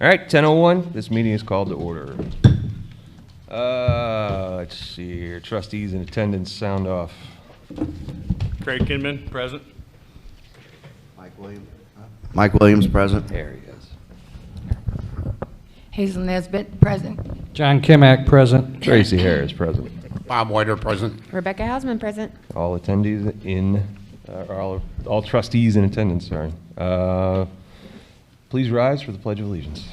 All right, 10:01. This meeting is called to order. Let's see here. Trustees in attendance, sound off. Craig Kinman, present. Mike Williams, present. There he is. Hazel Nesbitt, present. John Kimack, present. Tracy Harris, present. Bob Whiter, present. Rebecca Hausman, present. All attendees in, all trustees in attendance, sorry. Please rise for the Pledge of Allegiance.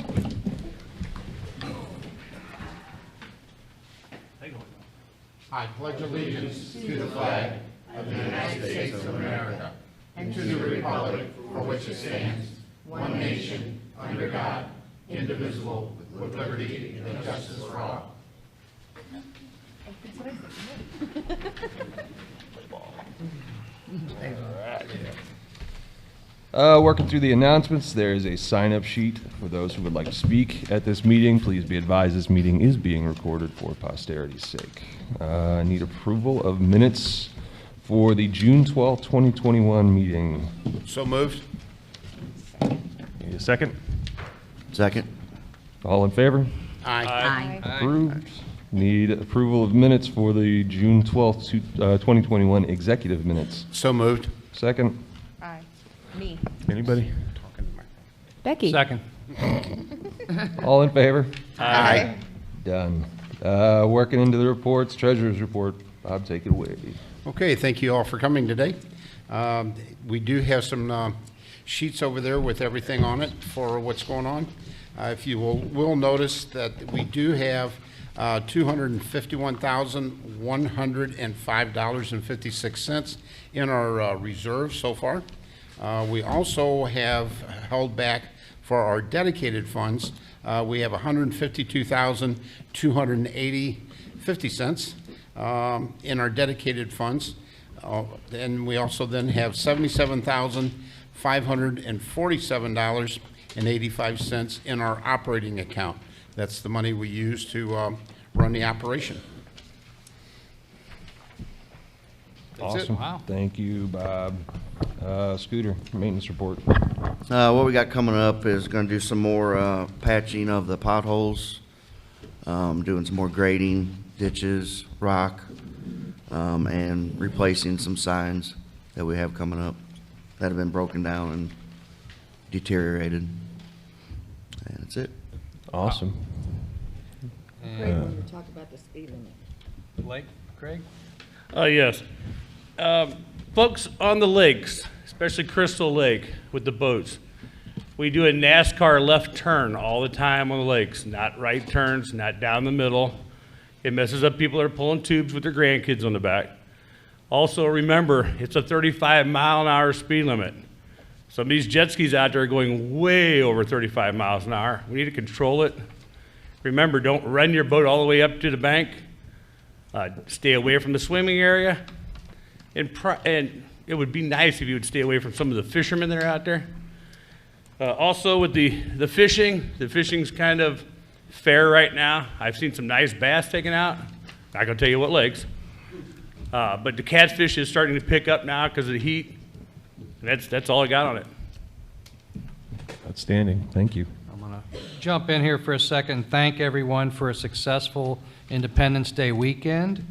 I pledge allegiance to the flag of the United States of America and to the republic for which it stands, one nation, under God, indivisible, with liberty and justice for all. Working through the announcements, there is a sign-up sheet for those who would like to speak at this meeting. Please be advised this meeting is being recorded for posterity's sake. I need approval of minutes for the June 12th, 2021 meeting. So moved. Need a second? Second. All in favor? Aye. Approved. Need approval of minutes for the June 12th, 2021 executive minutes. So moved. Second? Aye. Me. Anybody? Becky. Second. All in favor? Aye. Done. Working into the reports, treasurer's report. Bob, take it away. Okay, thank you all for coming today. We do have some sheets over there with everything on it for what's going on. If you will notice that we do have $251,105.56 in our reserve so far. We also have held back for our dedicated funds. We have $152,280.50 in our dedicated funds. And we also then have $77,547.85 in our operating account. That's the money we use to run the operation. That's it. Awesome. Wow. Thank you, Bob. Scooter, maintenance report. What we got coming up is going to do some more patching of the potholes, doing some more grading, ditches, rock, and replacing some signs that we have coming up that have been broken down and deteriorated. And that's it. Awesome. Craig, when you talk about the speed limit. Blake, Craig? Yes. Folks on the lakes, especially Crystal Lake with the boats, we do a NASCAR left turn all the time on the lakes, not right turns, not down the middle. It messes up people that are pulling tubes with their grandkids on the back. Also, remember, it's a 35-mile-an-hour speed limit. Some of these jet skis out there are going way over 35 miles an hour. We need to control it. Remember, don't run your boat all the way up to the bank. Stay away from the swimming area. And it would be nice if you would stay away from some of the fishermen that are out there. Also with the fishing's kind of fair right now. I've seen some nice bass taken out. Not gonna tell you what lakes. But the catfish is starting to pick up now because of the heat. And that's all I got on it. Outstanding. Thank you. I'm going to jump in here for a second and thank everyone for a successful Independence Day weekend.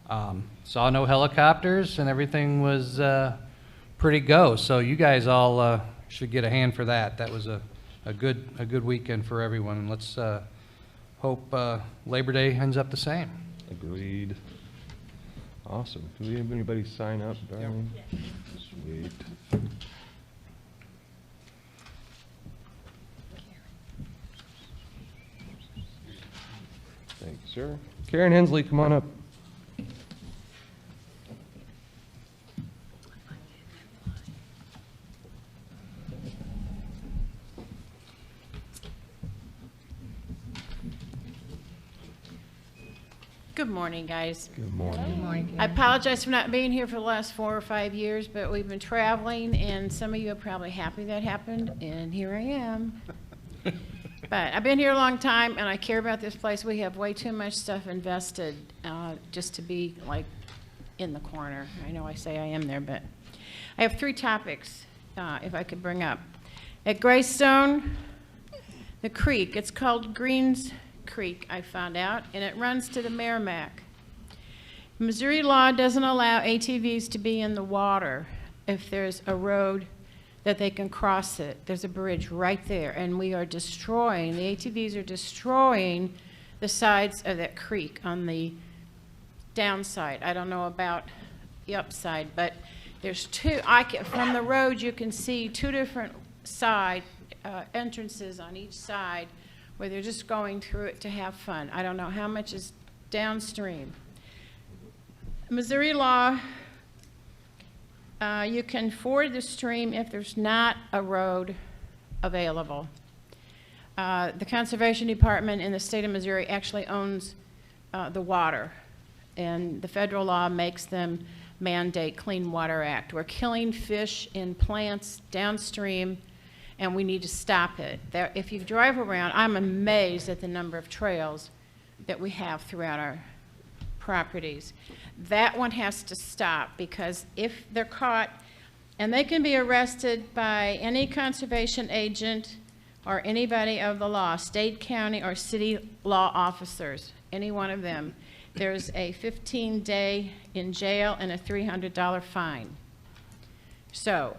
Saw no helicopters and everything was pretty go. So you guys all should get a hand for that. That was a good weekend for everyone. And let's hope Labor Day ends up the same. Agreed. Awesome. Do we have anybody sign up, Darlene? Sweet. Thank you, sir. Karen Hensley, come on up. Good morning, guys. Good morning. I apologize for not being here for the last 4 or 5 years, but we've been traveling, and some of you are probably happy that happened, and here I am. But I've been here a long time, and I care about this place. We have way too much stuff invested just to be, like, in the corner. I know I say I am there, but I have 3 topics, if I could bring up. At Greystone, the creek. It's called Greens Creek, I found out, and it runs to the Merrimack. Missouri law doesn't allow ATVs to be in the water if there's a road that they can cross it. There's a bridge right there, and we are destroying, the ATVs are destroying the sides of that creek on the downside. I don't know about the upside, but there's two, from the road you can see two different side entrances on each side where they're just going through it to have fun. I don't know how much is downstream. Missouri law, you can ford the stream if there's not a road available. The Conservation Department in the state of Missouri actually owns the water, and the federal law makes them mandate Clean Water Act. We're killing fish and plants downstream, and we need to stop it. There, if you drive around, I'm amazed at the number of trails that we have throughout our properties. That one has to stop, because if they're caught, and they can be arrested by any conservation agent or anybody of the law, state, county, or city law officers, any one of them, there's a 15-day in jail and a $300 fine. So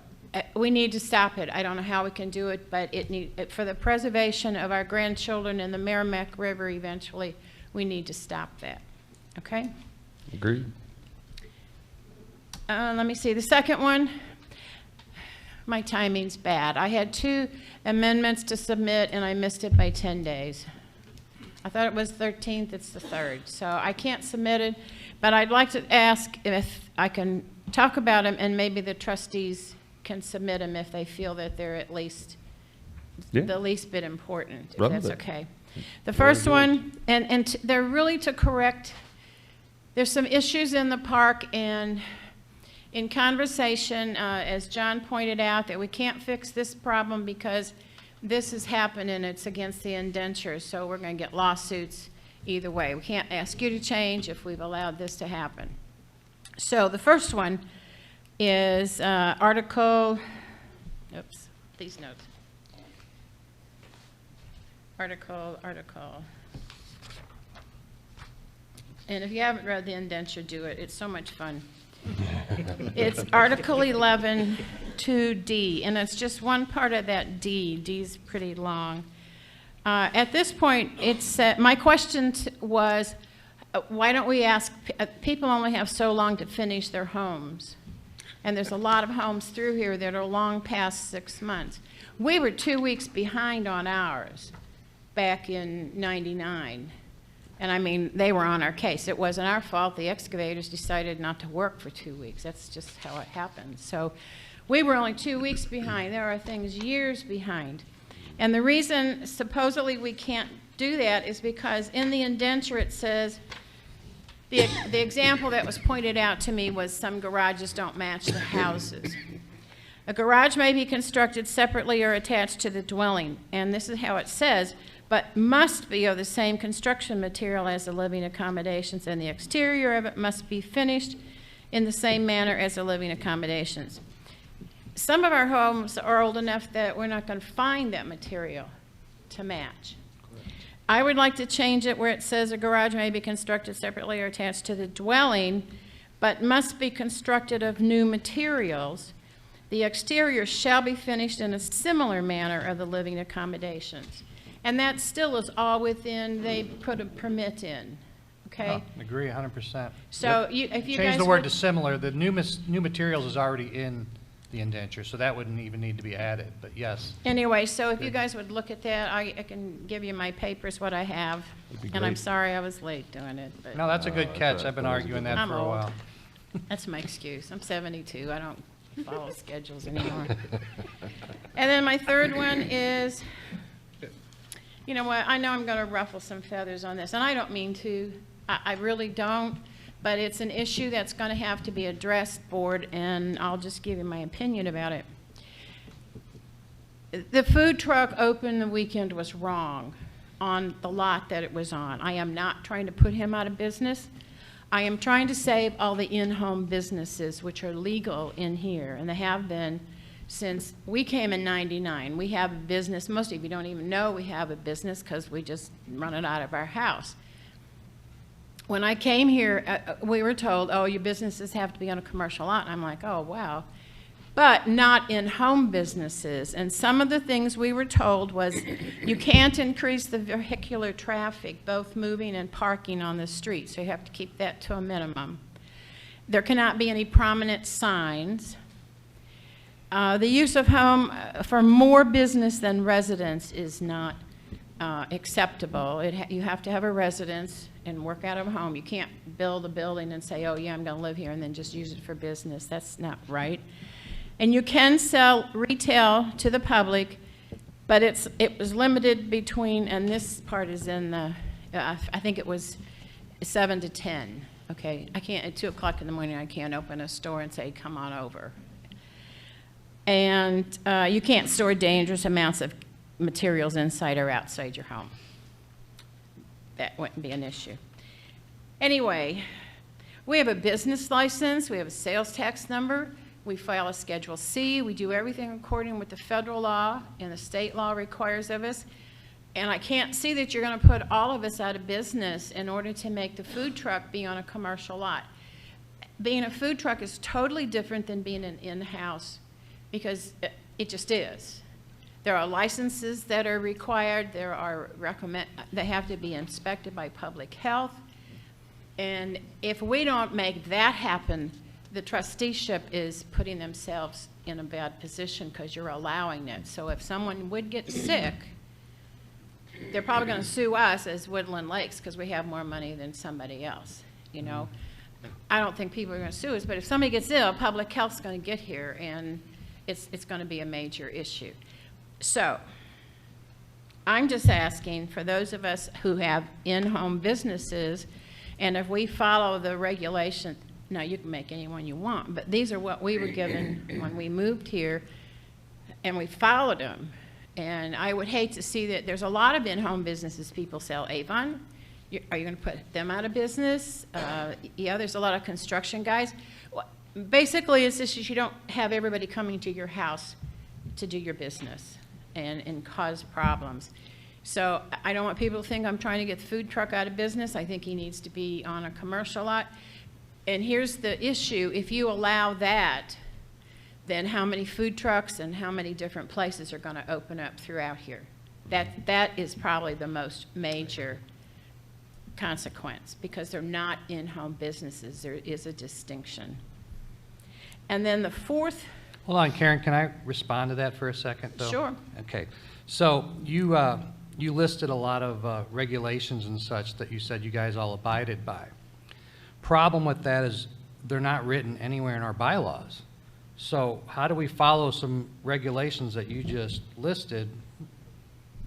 we need to stop it. I don't know how we can do it, but for the preservation of our grandchildren in the Merrimack River eventually, we need to stop that. Okay? Agreed. Let me see. The second one, my timing's bad. I had 2 amendments to submit, and I missed it by 10 days. I thought it was 13th. It's the 3rd. So I can't submit it, but I'd like to ask if I can talk about them, and maybe the trustees can submit them if they feel that they're at least the least bit important, if that's okay. The first one, and they're really to correct, there's some issues in the park, and in conversation, as John pointed out, that we can't fix this problem because this has happened and it's against the indentures, so we're going to get lawsuits either way. We can't ask you to change if we've allowed this to happen. So the first one is article, these notes. Article. And if you haven't read the indenture, do it. It's so much fun. It's Article 11, 2D, and it's just one part of that D. D's pretty long. At this point, my question was, why don't we ask, people only have so long to finish their homes. And there's a lot of homes through here that are long past 6 months. We were 2 weeks behind on ours back in '99. And I mean, they were on our case. It wasn't our fault. The excavators decided not to work for 2 weeks. That's just how it happened. So we were only 2 weeks behind. There are things years behind. And the reason supposedly we can't do that is because in the indenture it says, the example that was pointed out to me was some garages don't match the houses. A garage may be constructed separately or attached to the dwelling. And this is how it says, but must be of the same construction material as the living accommodations, and the exterior of it must be finished in the same manner as the living accommodations. Some of our homes are old enough that we're not going to find that material to match. I would like to change it where it says a garage may be constructed separately or attached to the dwelling, but must be constructed of new materials. The exterior shall be finished in a similar manner of the living accommodations. And that still is all within, they put a permit in, okay? Oh, agree 100%. So if you guys Change the word would- to similar. The new materials is already in the indenture, so that wouldn't even need to be added, but yes. Anyway, so if you guys would look at that, I can give you my papers, what I have. That'd be And I'm great. sorry I was late doing it, but No, that's a good catch. I've been arguing that I'm for a old. while. that's my excuse. I'm 72. I don't follow schedules anymore. And then my third one is, you know what, I know I'm going to ruffle some feathers on this, and I don't mean to. I really don't. But it's an issue that's going to have to be addressed, board, and I'll just give you my opinion about it. The food truck open the weekend was wrong on the lot that it was on. I am not trying to put him out of business. I am trying to save all the in-home businesses which are legal in here, and they have been since we came in '99. We have a business. Most of you don't even know we have a business because we just run it out of our house. When I came here, we were told, oh, your businesses have to be on a commercial lot. And I'm like, oh, wow. But not in home businesses. And some of the things we were told was you can't increase the vehicular traffic, both moving and parking on the street. So you have to keep that to a minimum. There cannot be any prominent signs. The use of home for more business than residence is not acceptable. You have to have a residence and work out of a home. You can't build a building and say, oh, yeah, I'm going to live here, and then just use it for business. That's not right. And you can sell retail to the public, but it was limited between, and this part is in the, I think it was 7 to 10. Okay, I can't, at 2 o'clock in the morning, I can't open a store and say, come on over. And you can't store dangerous amounts of materials inside or outside your home. That wouldn't be an issue. Anyway, we have a business license, we have a sales tax number, we file a Schedule C, we do everything according with the federal law and the state law requires of us. And I can't see that you're going to put all of us out of business in order to make the food truck be on a commercial lot. Being a food truck is totally different than being an in-house, because it just is. There are licenses that are required. There are they have to be inspected by public health. And if we don't make that happen, the trusteeship is putting themselves in a bad position because you're allowing it. So if someone would get sick, they're probably going to sue us as Woodland Lakes because we have more money than somebody else, you know. I don't think people are going to sue us, but if somebody gets ill, public health's going to get here, and it's going to be a major issue. So I'm just asking for those of us who have in-home businesses, and if we follow the regulation, now you can make any one you want, but these are what we were given when we moved here, and we followed them. And I would hate to see that there's a lot of in-home businesses. People sell Avon. Are you going to put them out of business? Yeah, there's a lot of construction guys. Basically, it's just you don't have everybody coming to your house to do your business and cause problems. So I don't want people to think I'm trying to get the food truck out of business. I think he needs to be on a commercial lot. And here's the issue. If you allow that, then how many food trucks and how many different places are going to open up throughout here? That is probably the most major consequence, because they're not in-home businesses. There is a distinction. And then the fourth. Hold on, Karen, can I respond to that for a second, though? Sure. Okay. So you listed a lot of regulations and such that you said you guys all abided by. Problem with that is they're not written anywhere in our bylaws. So how do we follow some regulations that you just listed?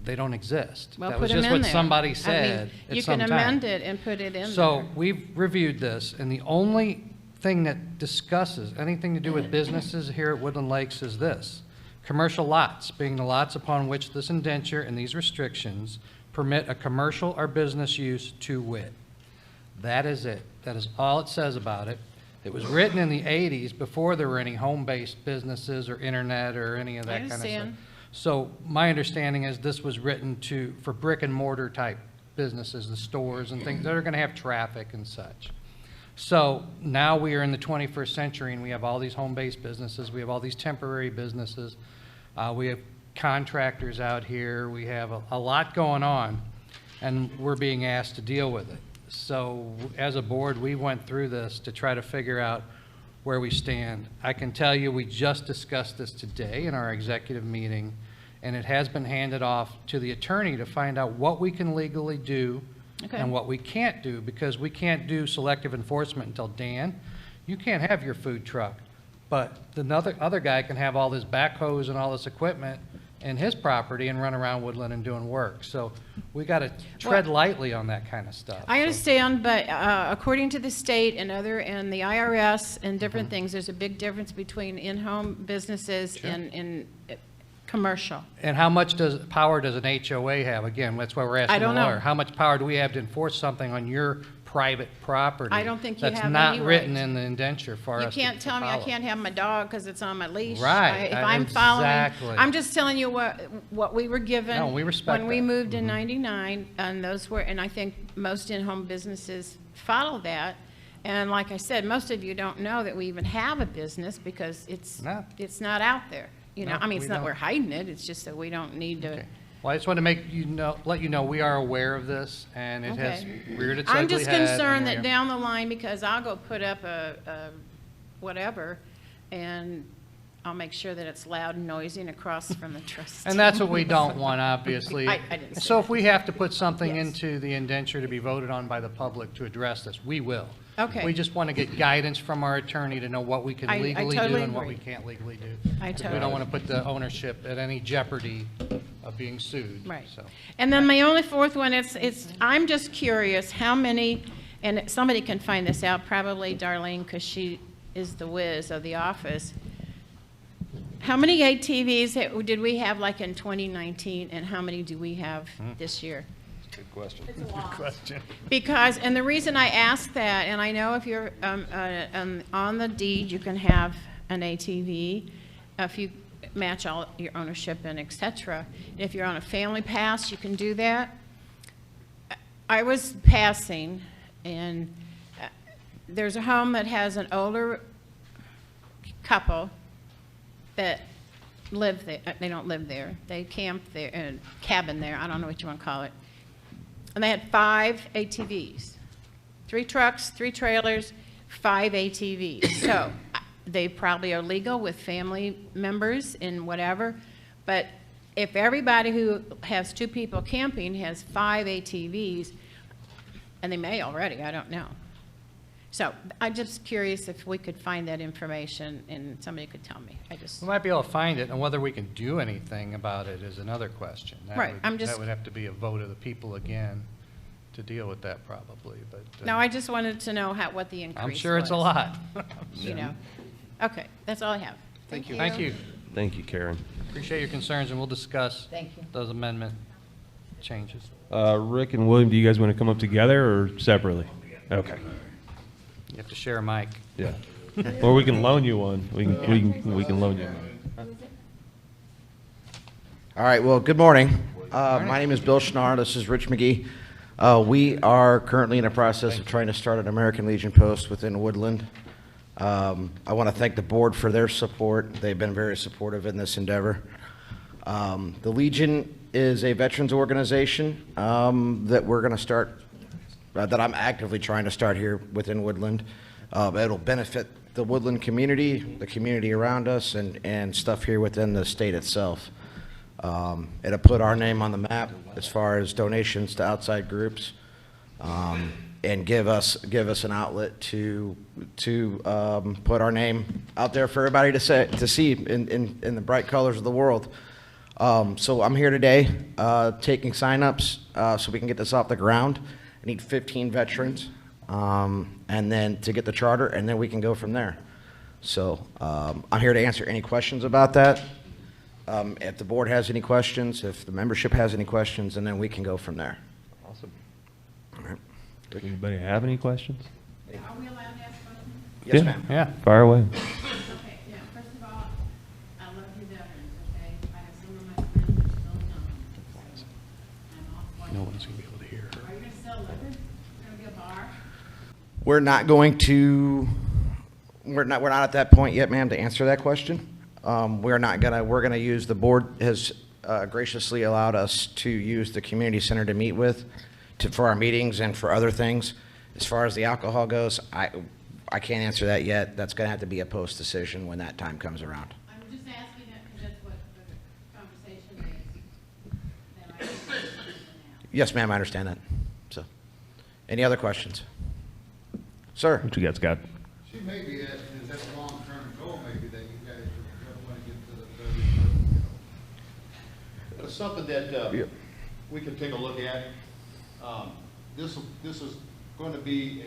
They don't exist. Well, that put was them just in what there. somebody said You at some can time. amend it and put it in So there. we've reviewed this, and the only thing that discusses anything to do with businesses here at Woodland Lakes is this: commercial lots, being the lots upon which this indenture and these restrictions permit a commercial or business use to wit. That is it. That is all it says about it. It was written in the 80s before there were any home-based businesses or internet or any of that kind of stuff. understand. So my understanding is this was written for brick and mortar type businesses, the stores and things that are going to have traffic and such. So now we are in the 21st century, and we have all these home-based businesses. We have all these temporary businesses. We have contractors out here. We have a lot going on, and we're being asked to deal with it. So as a board, we went through this to try to figure out where we stand. I can tell you we just discussed this today in our executive meeting, and it has been handed off to the attorney to find out what we can legally do and what we can't do, because we can't do selective enforcement until Dan, you can't have your food truck, but the other guy can have all this backhoes and all this equipment in his property and run around Woodland and doing work. So we got to tread lightly on that kind of stuff. I understand, but according to the state and the IRS and different things, there's a big difference between in-home businesses and commercial. And how much power does an HOA have? Again, that's why we're asking I don't the lawyer. know. How much power do we have to enforce something on your private property. I don't think you That's have not any written right. in the indenture for You us to can't tell me I follow. can't have my dog because it's on my leash. Right, If I'm following, exactly. I'm just telling you what we were given. No, we respect when we that. Mm-hmm. moved in '99, and those were, and I think most in-home businesses follow that. And like I said, most of you don't know that we even have a business because it's No. not out there. You know, No, I mean, we it's not don't. we're hiding it. It's just that we don't need to. Okay. Well, I just want to let you know we are aware of this, and it has Okay. reared its I'm ugly just head, and concerned we that are- down the line, because I'll go put up a whatever, and I'll make sure that it's loud and noisy and across from the trustee. And that's what we don't want, obviously. I didn't say So if that. we have to put something Yes. into the indenture to be voted on by the public to address this, we will. Okay. We just want to get guidance from our attorney to know what we can I legally do totally and what agree. we can't legally do. I We totally don't want to put the ownership at any jeopardy of being sued. Right. So, And then my only fourth one, I'm just curious, how many, and somebody can find this out, probably Darlene, because she is the whiz of the office. How many ATVs did we have like in 2019, and how many do we have this year? Good question. Because, and the reason I ask that, and I know if you're on the deed, you can have an ATV if you match all your ownership and et cetera. If you're on a family pass, you can do that. I was passing, and there's a home that has an older couple that live there. They don't live there. They camp there, cabin there. I don't know what you want to call it. And they had 5 ATVs, 3 trucks, 3 trailers, 5 ATVs. So they probably are legal with family members and whatever. But if everybody who has 2 people camping has 5 ATVs, and they may already, I don't know. So I'm just curious if we could find that information and somebody could tell me. we might be able to find it, and whether we can do anything about it is another question. Right, I'm just- That would have to be a vote of the people again to deal with that probably, but. No, I just wanted to know what the increase was. I'm sure it's a lot. You know. Okay, that's all I have. Thank you. Thank you. Thank you, Karen. Appreciate your concerns, and we'll discuss Thank you. those amendment changes. Rick and William, do you guys want to come up together or separately? Okay. You have to share a mic. Yeah. Or we can loan you one. We can loan you one. All right, well, good morning. My name is Bill Schnarr. This is Rich McGee. We are currently in the process of trying to start an American Legion post within Woodland. I want to thank the board for their support. They've been very supportive in this endeavor. The Legion is a veterans organization that we're going to start, that I'm actively trying to start here within Woodland. It'll benefit the Woodland community, the community around us, and stuff here within the state itself. It'll put our name on the map as far as donations to outside groups, and give us an outlet to put our name out there for everybody to see in the bright colors of the world. So I'm here today taking signups so we can get this off the ground. I need 15 veterans, and then to get the charter, and then we can go from there. So I'm here to answer any questions about that. If the board has any questions, if the membership has any questions, and then we can go from there. Awesome. All right. Anybody have any questions? Are we allowed to ask questions? Yes, Yeah. ma'am. Yeah. Fire away. Okay, now, first of all, I love you veterans, okay? I have some of my friends that still young. So I'm off. No one's going to be able to hear her. Are you gonna sell liquor? Is there gonna be a bar? We're not going to, we're not at that point yet, ma'am, to answer that question. We're gonna use, the board has graciously allowed us to use the community center to meet with, for our meetings and for other things. As far as the alcohol goes, I can't answer that yet. That's gonna have to be a post decision when that time comes around. I'm just asking that because that's what the conversation is. That I can now. Yes, ma'am, I understand that. So, any other questions? Sir? What you got, Scott? She may be asking, is that a long-term goal maybe that you guys want to get to the 30? But it's something that we can take a look at. This is going to be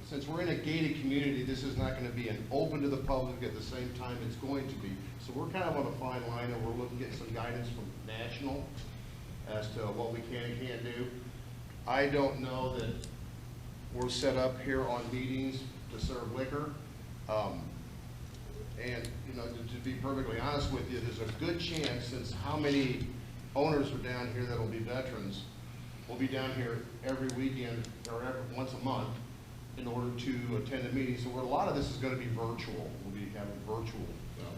since we're in a gated community, this is not going to be an open to the public at the same time it's going to be. So we're kind of on a fine line, and we're looking at some guidance from national as to what we can and can't do. I don't know that We're set up here on meetings to serve liquor. And, you know, to be perfectly honest with you, there's a good chance, since how many owners are down here that'll be veterans, we'll be down here every weekend or once a month in order to attend the meeting. So a lot of this is going to be virtual. We'll be having virtual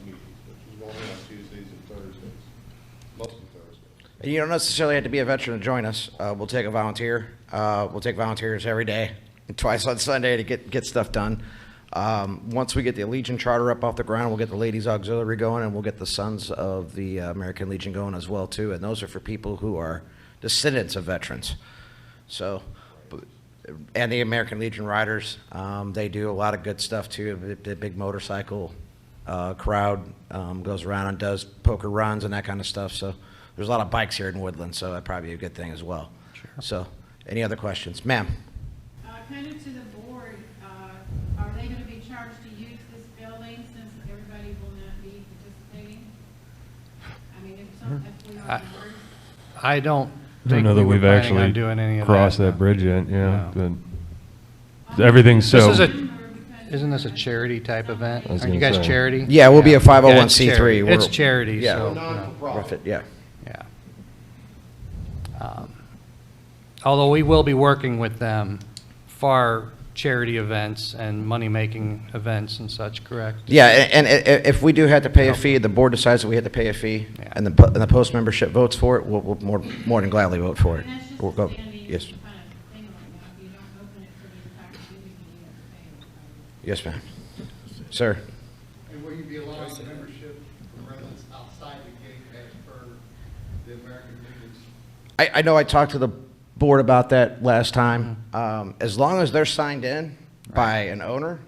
meetings, which is only on Tuesdays and Thursdays, mostly Thursdays. And you don't necessarily have to be a veteran to join us. We'll take a volunteer. We'll take volunteers every day, and twice on Sunday to get stuff done. Once we get the Legion Charter up off the ground, we'll get the Ladies Auxiliary going, and we'll get the Sons of the American Legion going as well, too. And those are for people who are descendants of veterans. So, and the American Legion Riders, they do a lot of good stuff, too. The big motorcycle crowd goes around and does poker runs and that kind of stuff. So there's a lot of bikes here in Woodland, so that'd probably be a good thing as well. Sure. So, any other questions? Ma'am? Kind of to the board, are they going to be charged to use this building since everybody will not be participating? I mean, if we are board. I don't I don't think know we that were we've planning actually on doing any of crossed that. that bridge yet, yeah. No. But everything's so. Isn't this a charity type event? I was Aren't you gonna guys say. charity? Yeah, we'll be a Yeah, it's 501c3. charity. We're- It's charity, yeah. so. We're you know, non-for-profit. Yeah. yeah. Although we will be working with them for charity events and money-making events and such, correct? Yeah, and if we do have to pay a fee, the board decides that we have to pay a fee, Yeah. and the post membership votes for it, we'll more than gladly vote for it. And that's just We'll a go, standing yes, kind of thing right now. If you don't open it for the entire meeting, you have to pay. yes, ma'am. Sir? And will you be allowing membership for residents outside the gate as per the American Legion's? I know I talked to the board about that last time. As long as they're signed in by an owner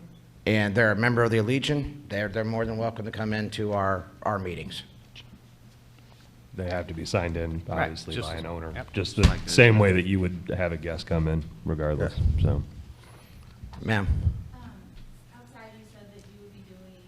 and they're a member of the Legion, they're more than welcome to come into our meetings. They have to be signed in, Right, obviously, just by as- an owner. yep. Just the same way that you would have a guest come in regardless, so. Ma'am? Outside, you said that you would be doing,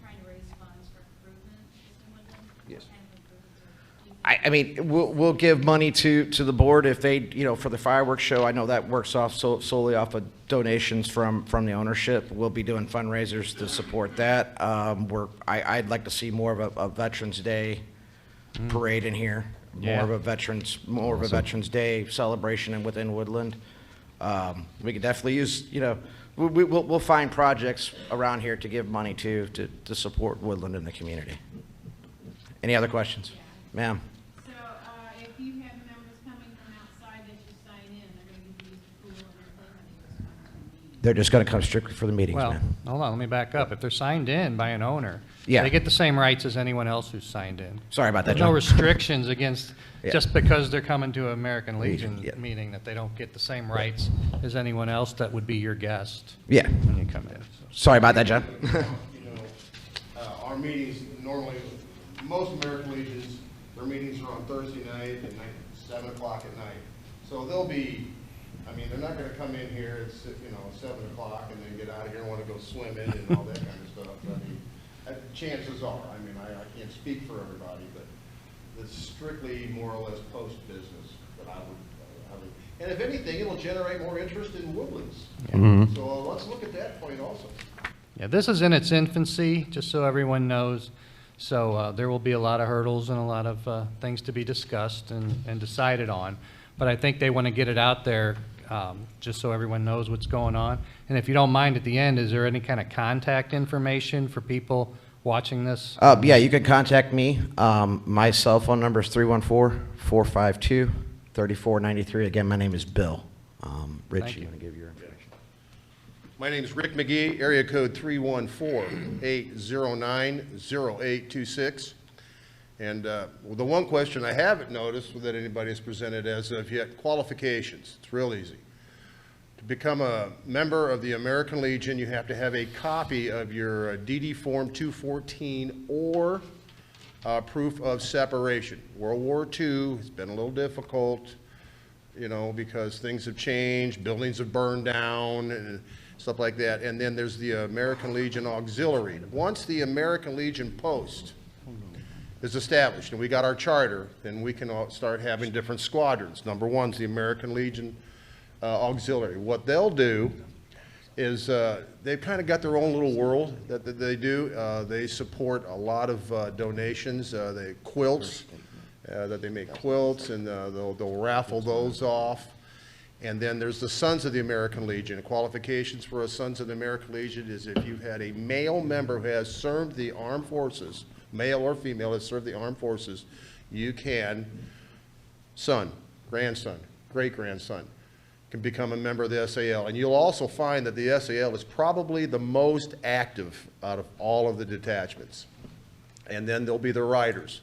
trying to raise funds for improvements in Woodland? Yes. What kind of improvements do you think? I mean, we'll give money to the board if they, for the fireworks show. I know that works off solely off of donations from the ownership. We'll be doing fundraisers to support that. I'd like to see more of a Veterans Day parade in here. Yeah. More of a Veterans Day celebration within Woodland. We could definitely use, we'll find projects around here to give money to support Woodland in the community. Any other questions? Ma'am? So, if you have members coming from outside that you sign in, they're going to use the pool and everything, or they just come to the meeting? They're just going to come strictly for the meetings, Well, ma'am. hold on, let me back up. If they're signed in by an owner, Yeah. they get the same rights as anyone else who's signed in. Sorry about that, There's no John. restrictions against, Yeah. just because they're coming to American Legion yeah. meeting, that they don't get the same rights as anyone else that would be your guest Yeah. when you come in. So. Sorry about that, John. Our meetings normally, most American Legions, their meetings are on Thursday night at 7 o'clock at night. So they'll be, they're not gonna come in here at 7 o'clock and then get out of here and wanna go swimming and all that kind of stuff. Chances are, I can't speak for everybody, but it's strictly more or less post-business that I would, and if anything, it'll generate more interest in Woodlands. Mhm. So let's look at that point also. Yeah, this is in its infancy, just so everyone knows. So there will be a lot of hurdles and a lot of things to be discussed and decided on. But I think they want to get it out there just so everyone knows what's going on. And if you don't mind, at the end, is there any kind of contact information for people watching this? Yeah, you can contact me. My cell phone number is 314-452-3493. Again, my name is Bill. Rich, Thank you you. want to give your information? My name is Rick McGee, area code 314-809-0826. And the one question I haven't noticed that anybody has presented as of yet, qualifications. It's real easy. To become a member of the American Legion, you have to have a copy of your DD Form 214 or proof of separation. World War II has been a little difficult, because things have changed, buildings have burned down, and stuff like that. And then there's the American Legion Auxiliary. Once the American Legion post is established and we got our charter, then we can start having different squadrons. Number one is the American Legion auxiliary. What they'll do is they've kind of got their own little world that they do. They support a lot of donations. They quilts, that they make quilts, and they'll raffle those off. And then there's the Sons of the American Legion. Qualifications for a Sons of the American Legion is if you've had a male member who has served the armed forces, male or female, has served the armed forces, you can, son, grandson, great-grandson, can become a member of the SAL. And you'll also find that the SAL is probably the most active out of all of the detachments. And then there'll be the riders.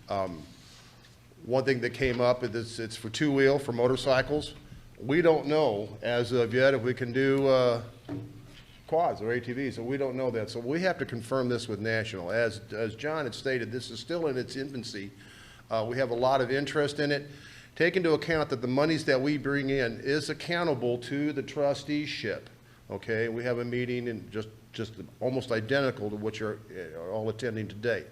One thing that came up is it's for two-wheel, for motorcycles. We don't know as of yet if we can do quads or ATVs, so we don't know that. So we have to confirm this with National. As John had stated, this is still in its infancy. We have a lot of interest in it. Take into account that the monies that we bring in is accountable to the trusteeship. Okay, we have a meeting and just almost identical to what you're all attending today.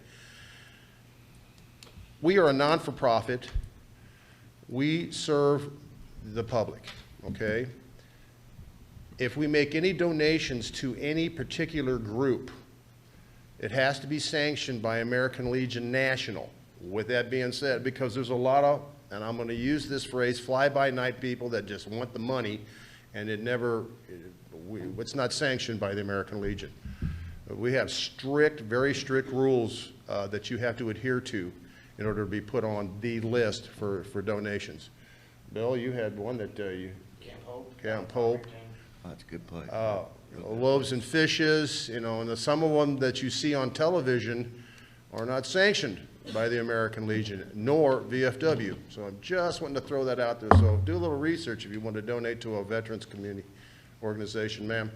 We are a non-for-profit. We serve the public, okay? If we make any donations to any particular group, it has to be sanctioned by American Legion National. With that being said, because there's a lot of, and I'm going to use this phrase, fly-by-night people that just want the money, and it's not sanctioned by the American Legion. We have strict, very strict rules that you have to adhere to in order to be put on the list for donations. Bill, you had one that Camp Hope. Oh, that's a good place. Loaves and Fishes, you know, and some of them that you see on television are not sanctioned by the American Legion, nor VFW. So I'm just wanting to throw that out there. So do a little research if you want to donate to a veterans community organization, ma'am.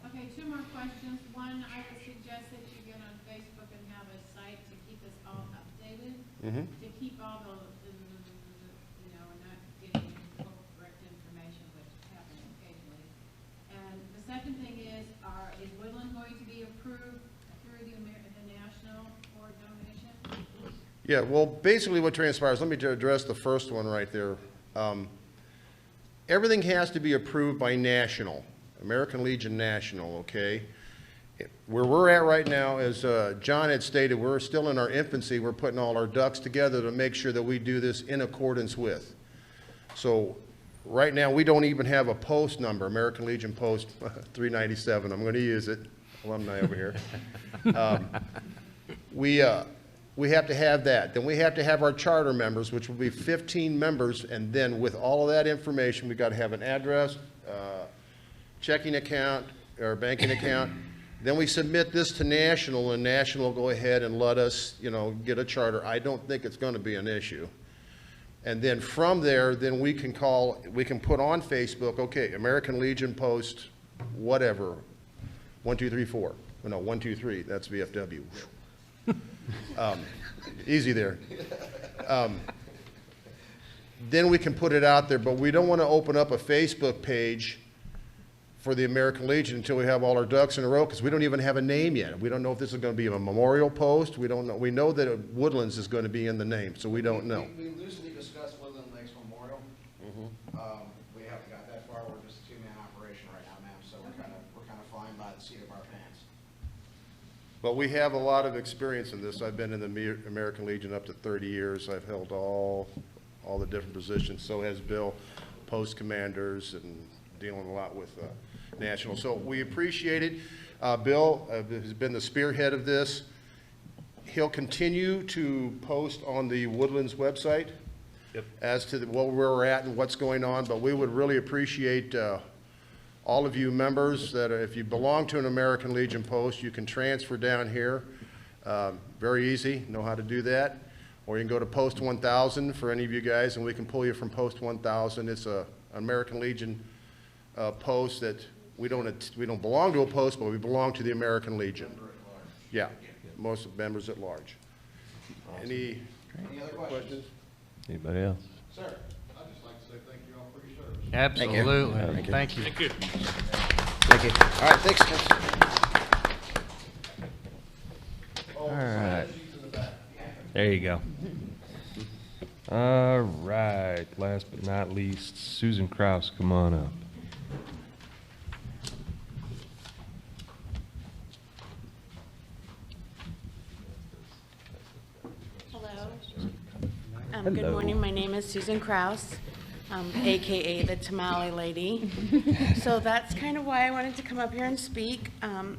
Okay, two more questions. One, I would suggest that you get on Facebook and have a site to keep us all updated, to keep all the, you know, not getting correct information, which happens occasionally. And the second thing is Woodland going to be approved through the National for donation? Yeah, well, basically what transpires, let me address the first one right there. Everything has to be approved by National, American Legion National, okay? Where we're at right now, as John had stated, we're still in our infancy. We're putting all our ducks together to make sure that we do this in accordance with. So right now, we don't even have a post number, American Legion Post 397. I'm going to use it, alumni over here. We have to have that. Then we have to have our charter members, which will be 15 members, and then with all of that information, we've got to have an address, checking account, or banking account. Then we submit this to National, and National will go ahead and let us, you know, get a charter. I don't think it's going to be an issue. And then from there, then we can put on Facebook, okay, American Legion Post, whatever, 1, 2, 3, 4. No, 1, 2, 3, that's VFW. Easy there. Then we can put it out there, but we don't want to open up a Facebook page for the American Legion until we have all our ducks in a row, because we don't even have a name yet. We don't know if this is going to be a memorial post. We don't know. We know that Woodlands is going to be in the name, so we don't know. We loosely discussed Woodland Lakes Memorial. We haven't got that far. We're just a two-man operation right now, ma'am, so we're kind of flying by the seat of our pants. But we have a lot of experience in this. I've been in the American Legion up to 30 years. I've held all the different positions. So has Bill, post commanders, and dealing a lot with National. So we appreciate it. Bill has been the spearhead of this. He'll continue to post on the Woodlands website as to where we're at and what's going on. But we would really appreciate all of you members that if you belong to an American Legion post, you can transfer down here. Very easy, know how to do that. Or you can go to Post 1000 for any of you guys, and we can pull you from Post 1000. It's an American Legion post that we don't belong to a post, but we belong to the American Legion. Yeah, most members at large. Awesome. Any other questions? Anybody else? Sir. I'd just like to say thank you all for your service. Absolutely. Thank you. Thank you. Thank you. All right, thanks. All right. There you go. All right, last but not least, Susan Kraus, come on up. Hello. Hello. Good morning. My name is Susan Kraus, AKA the Tamale Lady. So that's kind of why I wanted to come up here and speak. I'm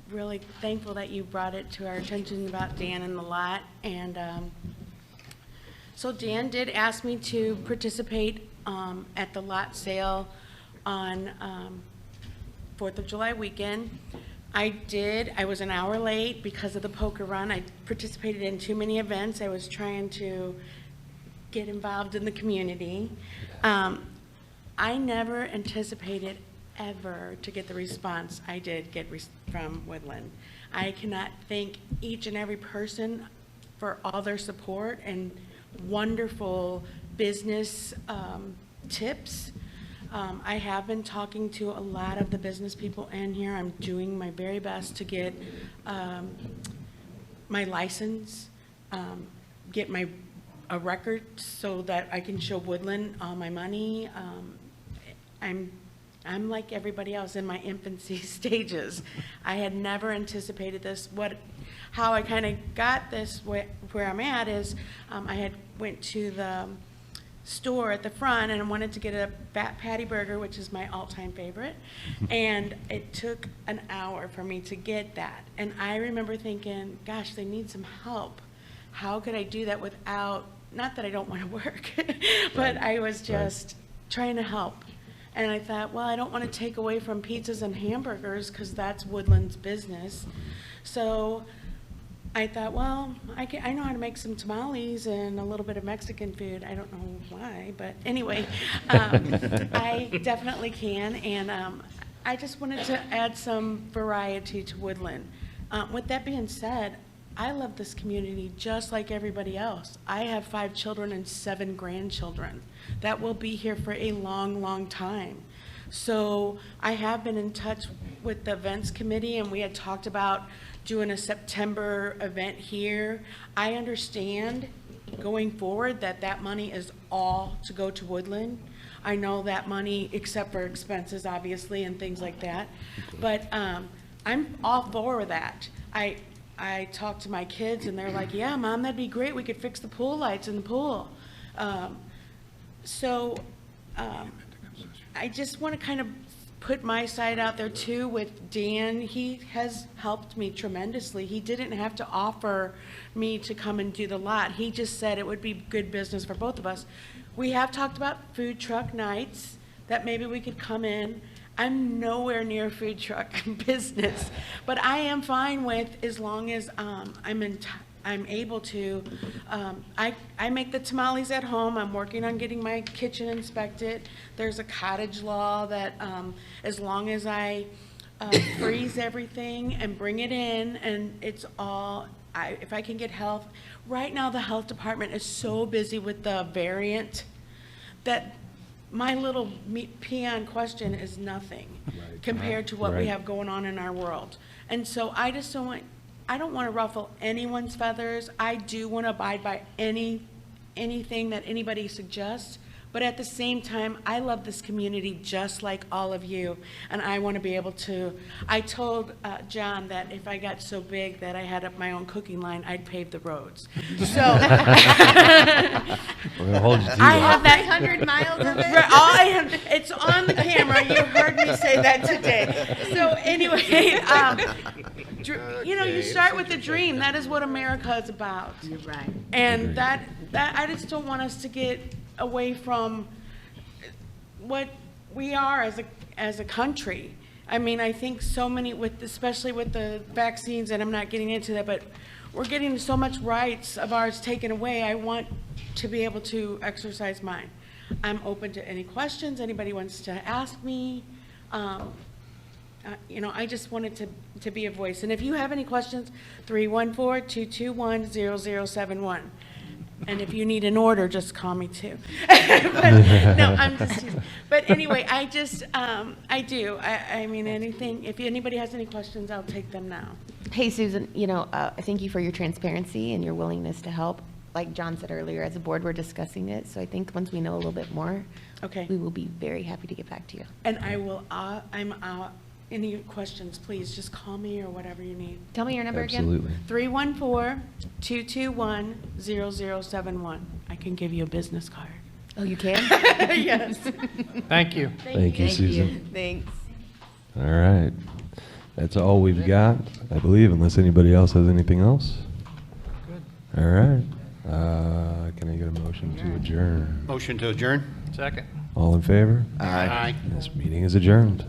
really thankful that you brought it to our attention about Dan and the lot. And so Dan did ask me to participate at the lot sale on 4th of July weekend. I did. I was an hour late because of the poker run. I participated in too many events. I was trying to get involved in the community. I never anticipated ever to get the response I did get from Woodland. I cannot thank each and every person for all their support and wonderful business tips. I have been talking to a lot of the business people in here. I'm doing my very best to get my license, get a record so that I can show Woodland all my money. I'm like everybody else in my infancy stages. I had never anticipated this. How I kind of got this where I'm at is I had went to the store at the front and I wanted to get a fat patty burger, which is my all-time favorite, and it took an hour for me to get that. And I remember thinking, gosh, they need some help. How could I do that without, not that I don't want to work, but I was just trying to help. And I thought, well, I don't want to take away from pizzas and hamburgers because that's Woodland's business. So I thought, well, I know how to make some tamales and a little bit of Mexican food. I don't know why, but anyway, I definitely can. And I just wanted to add some variety to Woodland. With that being said, I love this community just like everybody else. I have 5 children and 7 grandchildren that will be here for a long, long time. So I have been in touch with the events committee and we had talked about doing a September event here. I understand going forward that money is all to go to Woodland. I know that money, except for expenses obviously and things like that, but I'm all for that. I talked to my kids and they're like, yeah, Mom, that'd be great. We could fix the pool lights in the pool. I just want to kind of put my side out there too with Dan. He has helped me tremendously. He didn't have to offer me to come and do the lot. He just said it would be good business for both of us. We have talked about food truck nights, that maybe we could come in. I'm nowhere near food truck business, but I am fine with, as long as I'm able to. I make the tamales at home. I'm working on getting my kitchen inspected. There's a cottage law that as long as I freeze everything and bring it in, and it's all, if I can get health. Right now, the health department is so busy with the variant that my little peon question is nothing compared to what we have going on in our world. And so I just I don't want to ruffle anyone's feathers. I do want to abide by anything that anybody suggests, but at the same time, I love this community just like all of you, and I want to be able to. I told John that if I got so big that I had up my own cooking line, I'd pave the roads. So We're gonna hold you to I that. have that 100 miles of it. It's on the camera. You heard me say that today. So anyway, you start with a dream. That is what America is about. You're right. And that I just don't want us to get away from what we are as a country. I mean, I think so many, especially with the vaccines, and I'm not getting into that, but we're getting so much rights of ours taken away. I want to be able to exercise mine. I'm open to any questions anybody wants to ask me. I just wanted to be a voice. And if you have any questions, 314-221-0071. And if you need an order, just call me too. No, I'm just teasing. But anyway, I do. I mean, anything, if anybody has any questions, I'll take them now. Hey, Susan, thank you for your transparency and your willingness to help. like John said earlier, as a board, we're discussing it. So I think once we know a little bit more, Okay. we will be very happy to get back to you. And I will, any questions, please just call me or whatever you need. Tell me your number again. Absolutely. 314-221-0071. I can give you a business card. Oh, you can? Yes. Thank you. Thank you, Susan. Thanks. All right. That's all we've got, I believe, unless anybody else has anything else. Good. All right. Can I get a motion to adjourn? Motion to adjourn? Second. All in favor? Aye. This meeting is adjourned.